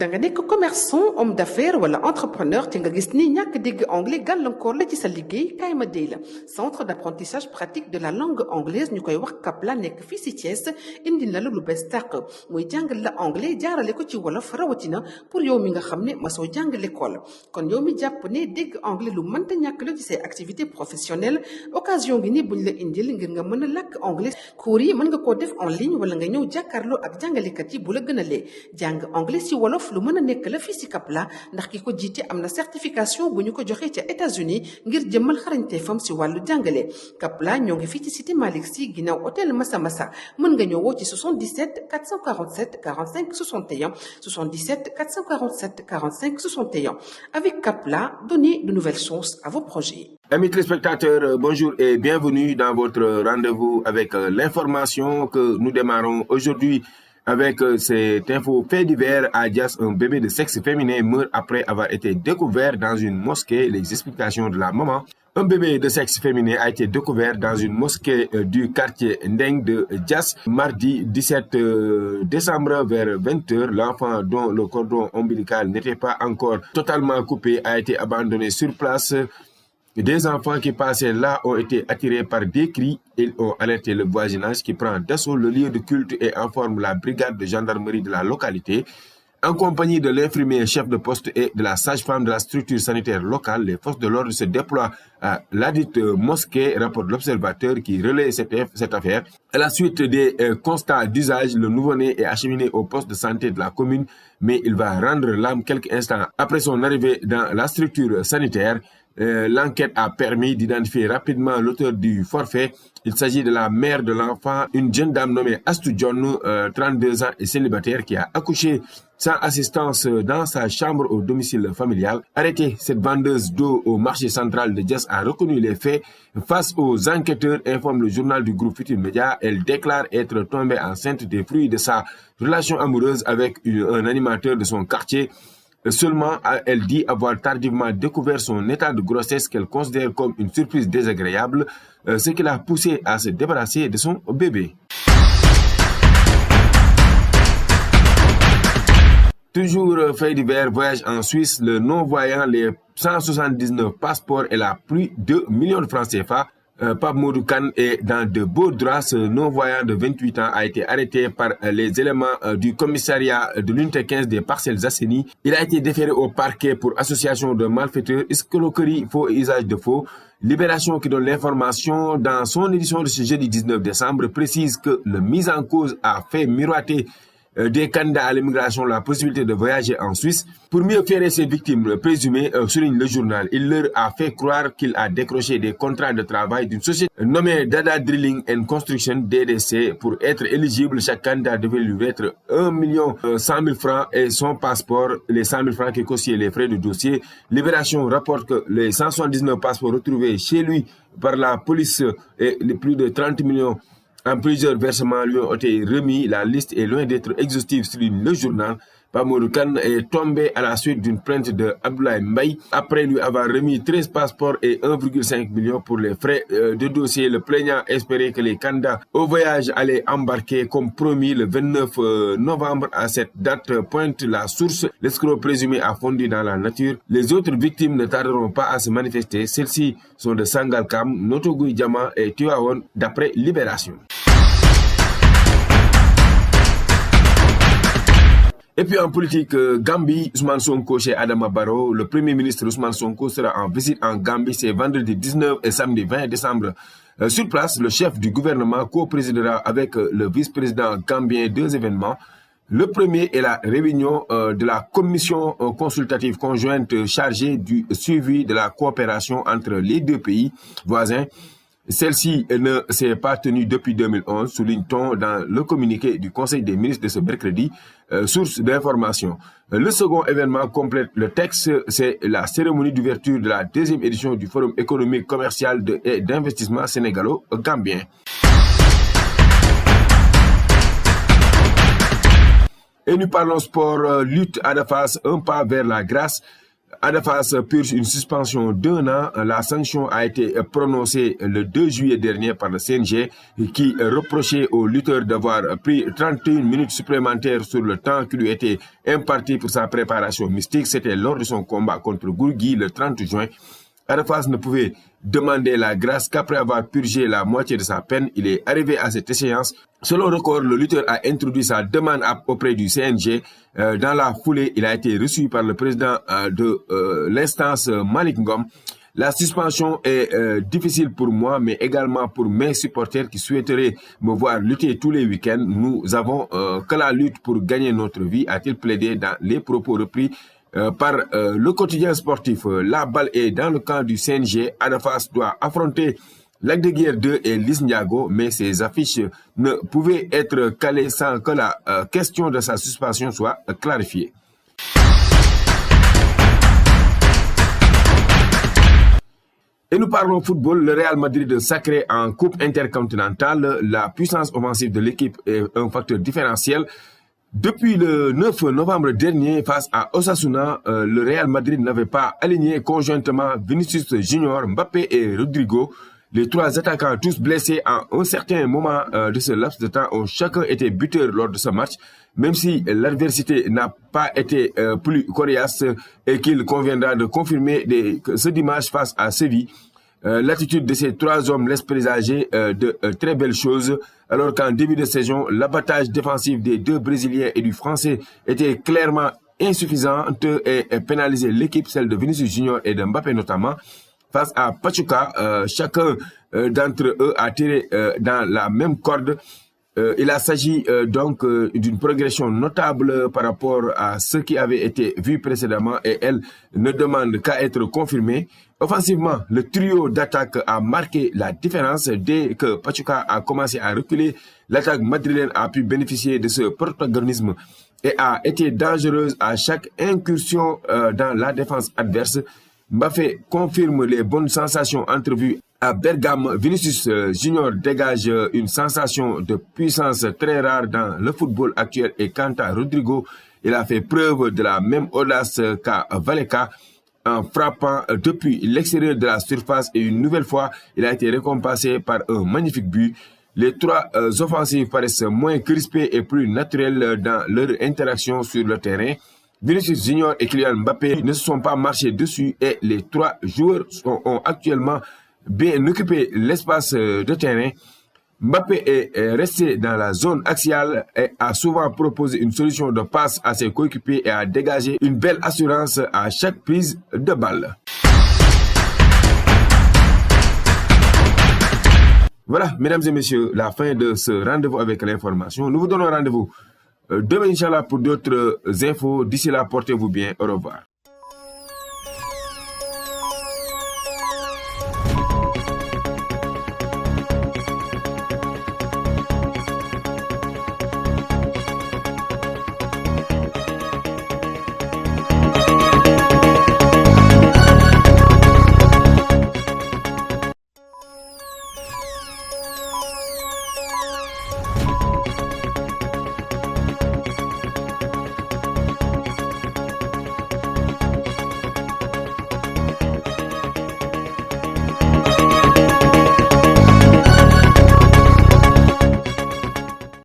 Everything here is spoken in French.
danga nekk commerçant homme d'affaires wala entrepreneur te nga gis ni ñàkk dégg anglais gàllankoor la ci sa liggéey kaay ma déy la centre d'apprentissage pratique de la langue anglaise ñu koy wax CAPLA nekk fii si Thiès indi na la lu bees tàq muy jàngal la anglais jaarale ko ci wolof rawatina pour yow mi nga xam ne masoo jàng l'école kon yow mi jàpp ne dégg anglais lu mënta ñàkk la ci say activités professionnelles occasion gi ni buñ la indil ngir nga mën a làkk anglais cours yi mën nga koo def en ligne wala nga ñëw jàkkaarloo ak jàngalekat yi bu la gënalee jàng anglais si wolof lu mën a nekk la fii si CAPLA ndax ki ko jiite am na certification bu ñu ko joxee ca États-Unis ngir jëmmal xarañteefam si wàllu jàngale CAPLA ñoo ngi fii ci cité Malick Sy ginnaaw hôtel Massa Massa mën nga ñëw woo ci 77 447 45 61 77 447 45 61 avec CAPLA, donnez de nouvelles sources à vos projets. Amis téléspectateurs, bonjour et bienvenue dans votre rendez-vous avec l'information que nous démarrons aujourd'hui. Avec cette info fait divers à Dias, un bébé de sexe féminin meurt après avoir été découvert dans une mosquée. Les explications de la maman. Un bébé de sexe féminin a été découvert dans une mosquée du quartier Ndeng de Dias mardi 17 décembre vers 20h. L'enfant dont le cordon ombilical n'était pas encore totalement coupé a été abandonné sur place. Des enfants qui passaient là ont été attirés par des cris. Ils ont alerté le voisinage qui prend d'assaut le lieu de culte et informe la brigade de gendarmerie de la localité. En compagnie de l'infirmier chef de poste et de la sage-femme de la structure sanitaire locale, les forces de l'ordre se déploient à ladite mosquée, rapporte l'observateur qui relaie cette affaire. À la suite des constats d'usage, le nouveau-né est acheminé au poste de santé de la commune, mais il va rendre l'âme quelques instants après son arrivée dans la structure sanitaire. L'enquête a permis d'identifier rapidement l'auteur du forfait. Il s'agit de la mère de l'enfant, une jeune dame nommée Astou John, 32 ans et célibataire, qui a accouché sans assistance dans sa chambre au domicile familial. Arrêtée, cette vendeuse d'eau au marché central de Dias a reconnu les faits. Face aux enquêteurs, informe le journal du groupe Futur Média, elle déclare être tombée enceinte des fruits de sa relation amoureuse avec un animateur de son quartier. Seulement, elle dit avoir tardivement découvert son état de grossesse qu'elle considère comme une surprise désagréable, ce qui l'a poussée à se débarrasser de son bébé. Toujours fait divers, voyage en Suisse, le non-voyant, les 179 passeports et la plus de millions de francs CFA. Pape Modou Kane est dans de beaux draps. Ce non-voyant de 28 ans a été arrêté par les éléments du commissariat de l'unité 15 des Parcelles Assainies. Il a été déféré au parquet pour association de malfaiteurs, escroquerie, faux et usage de faux. Libération qui donne l'information dans son édition de ce jeudi 19 décembre précise que le mis en cause a fait miroiter des candidats à l'immigration la possibilité de voyager en Suisse. Pour mieux faire ses victimes présumées, souligne le journal, il leur a fait croire qu'il a décroché des contrats de travail d'une société nommée Dada Drilling and Construction DDC. Pour être éligible, chaque candidat devait lui mettre 1 100 000 francs et son passeport, les 100 000 francs qui costaient les frais de dossier. Libération rapporte que les 179 passeports retrouvés chez lui par la police et les plus de 30 millions en plusieurs versements lui ont été remis. La liste est loin d'être exhaustive, souligne le journal. Pape Modou Kane est tombé à la suite d'une plainte de Abdoulaye Mbaye après lui avoir remis 13 passeports et 1,5 million pour les frais de dossier. Le plaignant espérait que les candidats au voyage allaient embarquer comme promis le 29 novembre. À cette date, pointe la source. L'escroc présumé a fondu dans la nature. Les autres victimes ne tarderont pas à se manifester. Celles-ci sont de Sangalkam, Notto-Gouye Diama et Tivaouane d'après Libération. Et puis en politique, Gambie, Ousmane Sonko chez Adama Barrow, le premier ministre Ousmane Sonko sera en visite en Gambie, c'est vendredi 19 et samedi 20 décembre. Sur place, le chef du gouvernement co-présidera avec le vice-président gambien deux événements. Le premier est la réunion de la commission consultative conjointe chargée du suivi de la coopération entre les deux pays voisins. Celle-ci ne s'est pas tenue depuis 2011, souligne-t-on dans le communiqué du Conseil des ministres de ce mercredi, source d'information. Le second événement complète le texte, c'est la cérémonie d'ouverture de la deuxième édition du Forum économique, commercial et d'investissement sénégalo-gambien. Et nous parlons sport, lutte à la face, un pas vers la grâce. Ada Fass purge une suspension d'1 an. La sanction a été prononcée le 2 juillet dernier par le CNG qui reprochait au lutteur d'avoir pris 31 minutes supplémentaires sur le temps qui lui était imparti pour sa préparation mystique. C'était lors de son combat contre Gurgui le 30 juin. Ada Fass ne pouvait demander la grâce qu'après avoir purgé la moitié de sa peine. Il est arrivé à cette échéance. Selon Record, le lutteur a introduit sa demande auprès du CNG. Dans la foulée, il a été reçu par le président de l'instance, Malick Ngom. La suspension est difficile pour moi, mais également pour mes supporters qui souhaiteraient me voir lutter tous les week-ends. Nous avons que la lutte pour gagner notre vie, a-t-il plaidé dans les propos repris par le quotidien sportif. La balle est dans le camp du CNG. Ada Fass doit affronter Lac de Guiers 2 et Liss Ndiago, mais ces affiches ne pouvaient être calées sans que la question de sa suspension soit clarifiée. Et nous parlons football. Le Real Madrid sacré en Coupe intercontinentale. La puissance offensive de l'équipe est un facteur différentiel. Depuis le 9 novembre dernier, face à Osasuna, le Real Madrid n'avait pas aligné conjointement Vinicius Junior, Mbappé et Rodrigo. Les trois attaquants, tous blessés à un certain moment de ce laps de temps, ont chacun été buteurs lors de ce match, même si l'adversité n'a pas été plus coriace et qu'il conviendra de confirmer ce dimanche face à Séville. L'attitude de ces trois hommes laisse présager de très belles choses, alors qu'en début de saison, l'abattage défensif des deux Brésiliens et du Français était clairement insuffisante et pénalisait l'équipe, celle de Vinicius Junior et de Mbappé notamment. Face à Pachuca, chacun d'entre eux a tiré dans la même corde. Il s'agit donc d'une progression notable par rapport à ce qui avait été vu précédemment et elle ne demande qu'à être confirmée. Offensivement, le trio d'attaque a marqué la différence. Dès que Pachuca a commencé à reculer, l'attaque madrilène a pu bénéficier de ce protagonisme et a été dangereuse à chaque incursion dans la défense adverse. Mbappé confirme les bonnes sensations entrevues à Bergame. Vinicius Junior dégage une sensation de puissance très rare dans le football actuel et quant à Rodrigo, il a fait preuve de la même audace qu'à Vallecas en frappant depuis l'extérieur de la surface et une nouvelle fois, il a été récompensé par un magnifique but. Les trois offensives paraissent moins crispées et plus naturelles dans leur interaction sur le terrain. Vinicius Junior et Kylian Mbappé ne se sont pas marchés dessus et les trois joueurs ont actuellement bien occupé l'espace de terrain. Mbappé est resté dans la zone axiale et a souvent proposé une solution de passe à ses coéquipiers et a dégagé une belle assurance à chaque prise de balle. Voilà, mesdames et messieurs, la fin de ce rendez-vous avec l'information. Nous vous donnons rendez-vous demain, Inch'Allah, pour d'autres infos. D'ici là, portez-vous bien. Au revoir.